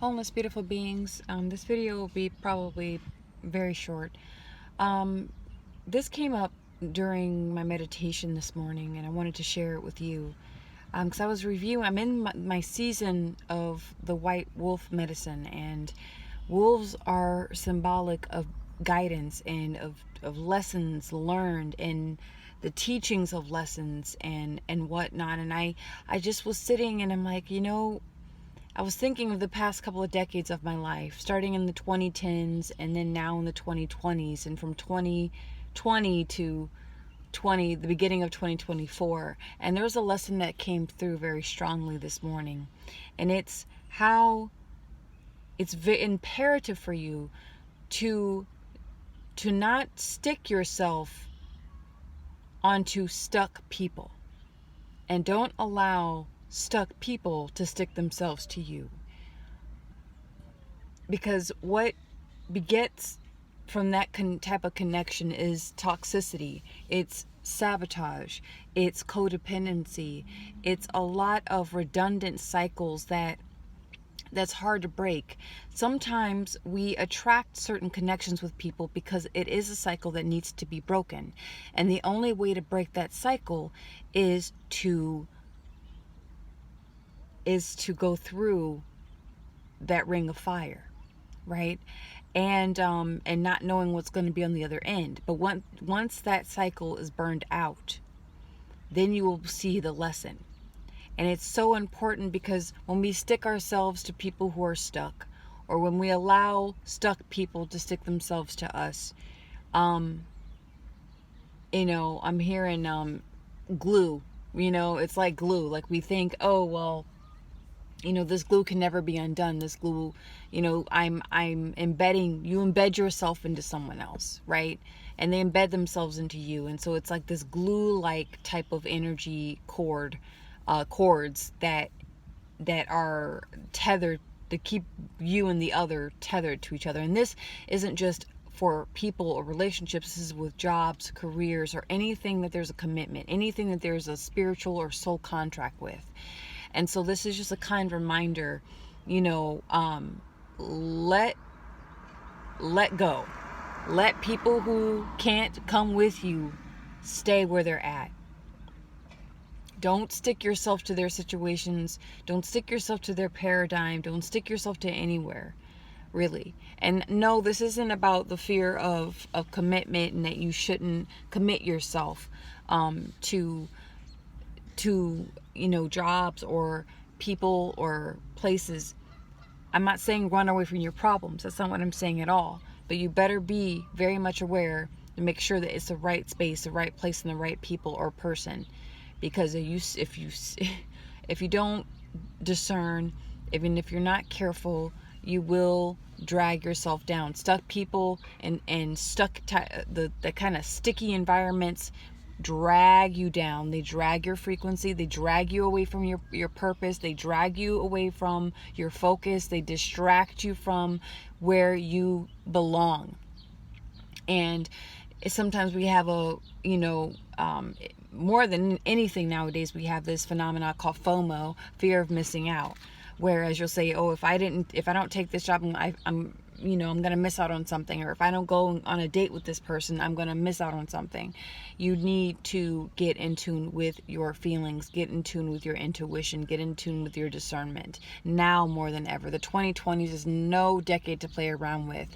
Wholeness, beautiful beings. This video will be probably very short. Um, this came up during my meditation this morning, and I wanted to share it with you. Because I was reviewing, I'm in my season of the white wolf medicine, and wolves are symbolic of guidance and of lessons learned and the teachings of lessons and whatnot. And I just was sitting and I'm like, I was thinking of the past couple of decades of my life, starting in the 2010s and then now in the 2020s, and from 2020 to the beginning of 2024. And there was a lesson that came through very strongly this morning, and it's how it's imperative for you to not stick yourself onto stuck people, and don't allow stuck people to stick themselves to you. Because what begets from that type of connection is toxicity, it's sabotage, it's codependency, it's a lot of redundant cycles that's hard to break. Sometimes we attract certain connections with people because it is a cycle that needs to be broken, and the only way to break that cycle is to go through that ring of fire, right? And not knowing what's going to be on the other end. But once that cycle is burned out, then you will see the lesson. And it's so important, because when we stick ourselves to people who are stuck, or when we allow stuck people to stick themselves to us, I'm hearing glue. It's like glue. Like, we think, oh well, this glue can never be undone. This glue, I'm embedding, you embed yourself into someone else, right? And they embed themselves into you. And so it's like this glue-like type of energy cords that are tethered to keep you and the other tethered to each other. And this isn't just for people or relationships. This is with jobs, careers, or anything that there's a commitment, anything that there's a spiritual or soul contract with. And so this is just a kind reminder, let go. Let people who can't come with you stay where they're at. Don't stick yourself to their situations. Don't stick yourself to their paradigm. Don't stick yourself to anywhere, really. And no, this isn't about the fear of commitment, and that you shouldn't commit yourself to jobs or people or places. I'm not saying run away from your problems. That's not what I'm saying at all. But you better be very much aware to make sure that it's the right space, the right place, and the right people or person. Because if you don't discern, even if you're not careful, you will drag yourself down. Stuck people and stuck the kind of sticky environments drag you down. They drag your frequency. They drag you away from your purpose. They drag you away from your focus. They distract you from where you belong. And sometimes we have more than anything nowadays, we have this phenomenon called FOMO, fear of missing out. Whereas you'll say, oh, if I don't take this job, I'm going to miss out on something. Or if I don't go on a date with this person, I'm going to miss out on something. You need to get in tune with your feelings, get in tune with your intuition, get in tune with your discernment. Now more than ever. The 2020s is no decade to play around with.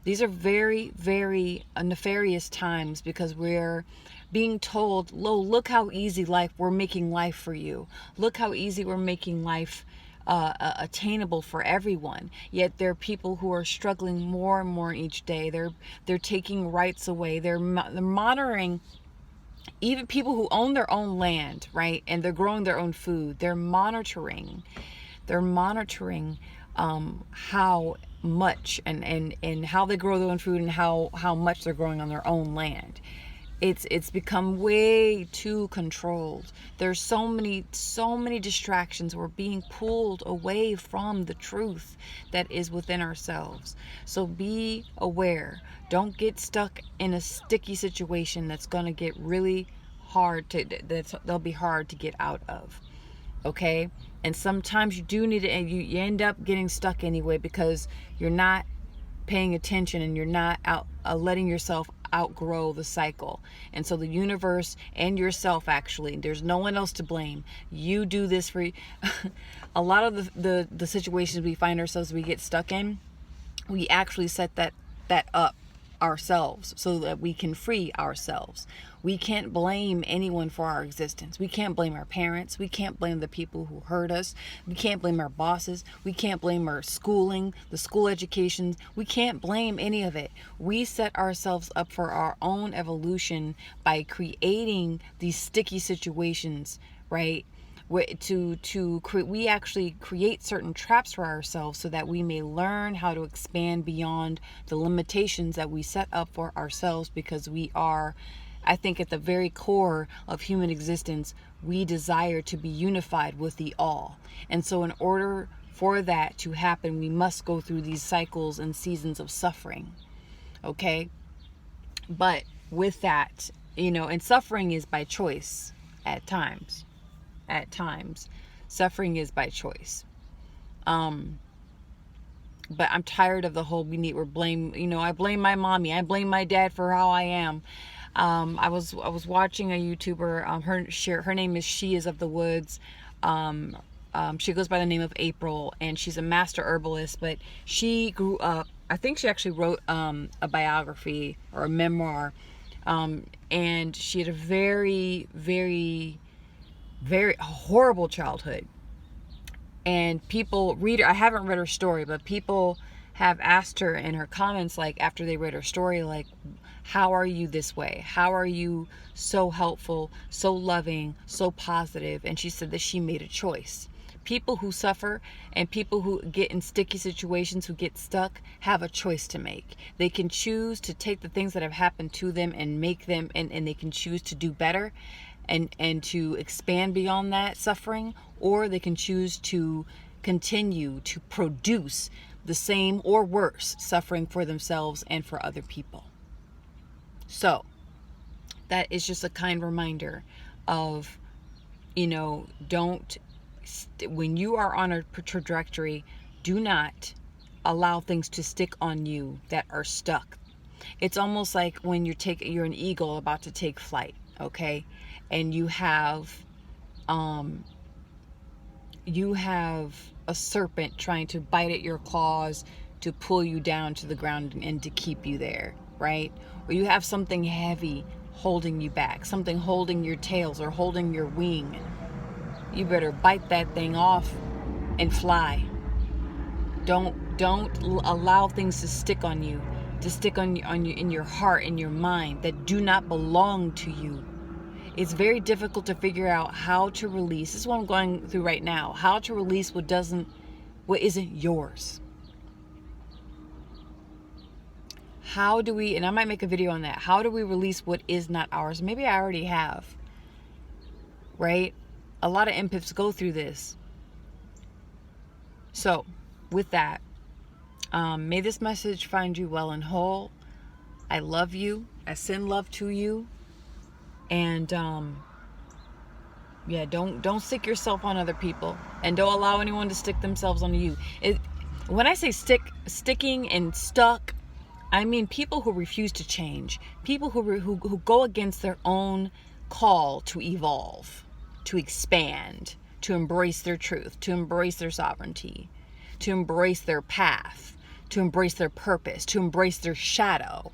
These are very, very nefarious times, because we're being told, look how easy we're making life for you. Look how easy we're making life attainable for everyone. Yet there are people who are struggling more and more each day. They're taking rights away. They're monitoring even people who own their own land, right? And they're growing their own food. They're monitoring how much and how they grow their own food, and how much they're growing on their own land. It's become way too controlled. There's so many distractions. We're being pulled away from the truth that is within ourselves. So be aware. Don't get stuck in a sticky situation that's going to get really hard they'll be hard to get out of. Okay? And sometimes you do need it, and you end up getting stuck anyway because you're not paying attention and you're not out letting yourself outgrow the cycle. And so the universe and yourself, actually, there's no one else to blame. You do this for a lot of the situations we find ourselves, we get stuck in, we actually set that up ourselves so that we can free ourselves. We can't blame anyone for our existence. We can't blame our parents. We can't blame the people who hurt us. We can't blame our bosses. We can't blame our schooling, the school education. We can't blame any of it. We set ourselves up for our own evolution by creating these sticky situations, right? We actually create certain traps for ourselves so that we may learn how to expand beyond the limitations that we set up for ourselves, because we are, I think, at the very core of human existence, we desire to be unified with the all. And so in order for that to happen, we must go through these cycles and seasons of suffering. Okay? But with that, and suffering is by choice at times. Suffering is by choice. But I'm tired of the whole we're blame, I blame my mommy, I blame my dad for how I am. I was watching a YouTuber, her name is She Is of the Woods. She goes by the name of April, and she's a master herbalist, but she grew up, I think she actually wrote a biography or a memoir, and she had a very, very, very horrible childhood. And I haven't read her story, but people have asked her in her comments, like after they read her story, like, how are you this way? How are you so helpful, so loving, so positive? And she said that she made a choice. People who suffer and people who get in sticky situations, who get stuck, have a choice to make. They can choose to take the things that have happened to them and make them, and they can choose to do better and to expand beyond that suffering, or they can choose to continue to produce the same or worse suffering for themselves and for other people. So that is just a kind reminder of, when you are on a trajectory, do not allow things to stick on you that are stuck. It's almost like when you're an eagle about to take flight, okay? And you have a serpent trying to bite at your claws to pull you down to the ground and to keep you there, right? Or you have something heavy holding you back, something holding your tails or holding your wing. You better bite that thing off and fly. Don't allow things to stick on you, in your heart, in your mind, that do not belong to you. It's very difficult to figure out how to release. This is what I'm going through right now. How to release what isn't yours. How do we, and I might make a video on that. How do we release what is not ours? Maybe I already have. Right? A lot of empaths go through this. So, with that, may this message find you well and whole. I love you. I send love to you. And don't stick yourself on other people, and don't allow anyone to stick themselves on you. When I say sticking and stuck, I mean people who refuse to change, people who go against their own call to evolve, to expand, to embrace their truth, to embrace their sovereignty, to embrace their path, to embrace their purpose, to embrace their shadow,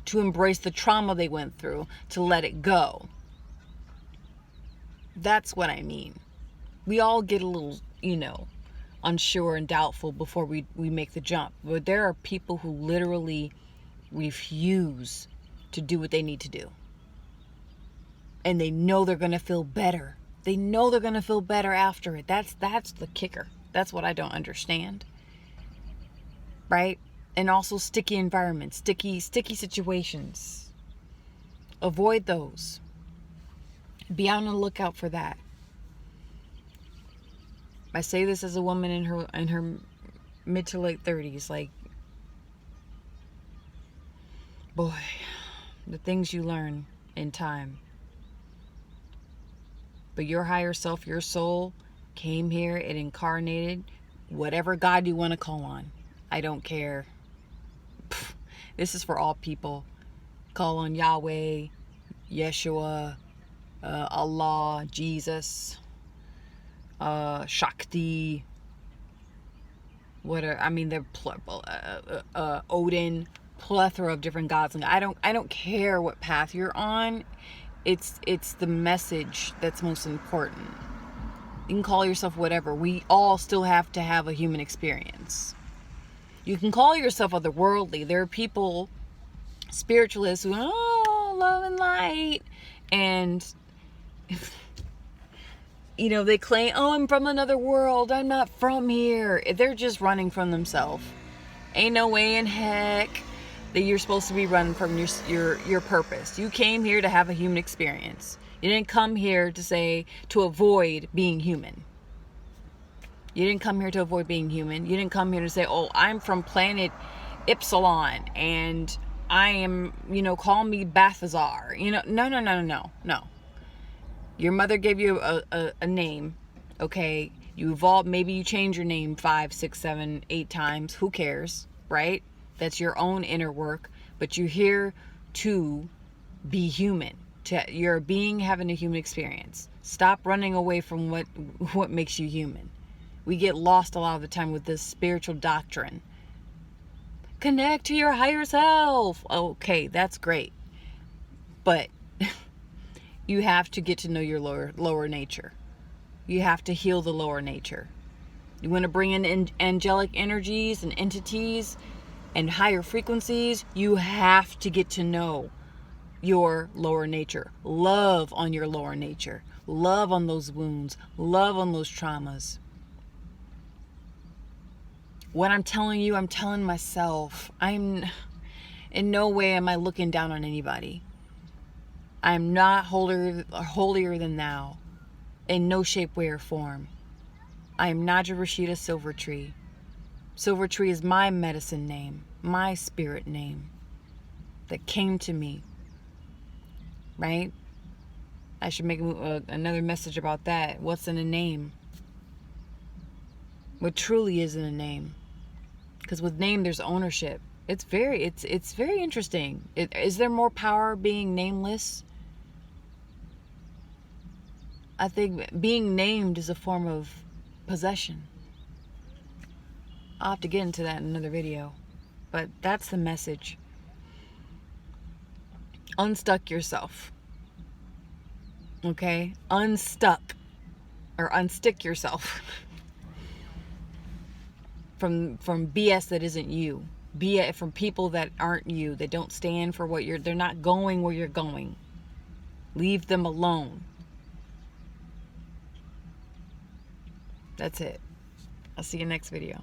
to embrace the trauma they went through, to let it go. That's what I mean. We all get a little, unsure and doubtful before we make the jump. But there are people who literally refuse to do what they need to do. And they know they're going to feel better. They know they're going to feel better after it. That's the kicker. That's what I don't understand. Right? And also sticky environments, sticky situations. Avoid those. Be on the lookout for that. I say this as a woman in her mid to late 30s. Like, boy, the things you learn in time. But your higher self, your soul, came here, it incarnated, whatever God you want to call on. I don't care. This is for all people. Call on Yahweh, Yeshua, Allah, Jesus, Shakti, Odin, plethora of different gods. And I don't care what path you're on. It's the message that's most important. You can call yourself whatever. We all still have to have a human experience. You can call yourself otherworldly. There are people, spiritualists, who, love and light. And, they claim, I'm from another world. I'm not from here. They're just running from themselves. Ain't no way in heck that you're supposed to be running from your purpose. You came here to have a human experience. You didn't come here to avoid being human. You didn't come here to avoid being human. You didn't come here to say, I'm from planet Ipsilon and I am, call me Balthazar. No. Your mother gave you a name, okay? You evolved, maybe you change your name 5, 6, 7, 8 times. Who cares, right? That's your own inner work. But you're here to be human. You're a being having a human experience. Stop running away from what makes you human. We get lost a lot of the time with this spiritual doctrine. Connect to your higher self. Okay, that's great. But you have to get to know your lower nature. You have to heal the lower nature. You want to bring in angelic energies and entities and higher frequencies, you have to get to know your lower nature. Love on your lower nature. Love on those wounds. Love on those traumas. What I'm telling you, I'm telling myself. In no way am I looking down on anybody. I'm not holier than thou. In no shape, way, or form. I am Naja Rashida Silvertree. Silvertree is my medicine name, my spirit name that came to me. Right? I should make another message about that. What's in a name? What truly is in a name? Because with name, there's ownership. It's very interesting. Is there more power being nameless? I think being named is a form of possession. I'll have to get into that in another video. But that's the message. Unstuck yourself. Okay? Unstuck. Or unstick yourself. From BS that isn't you. From people that aren't you. That don't stand for they're not going where you're going. Leave them alone. That's it. I'll see you next video.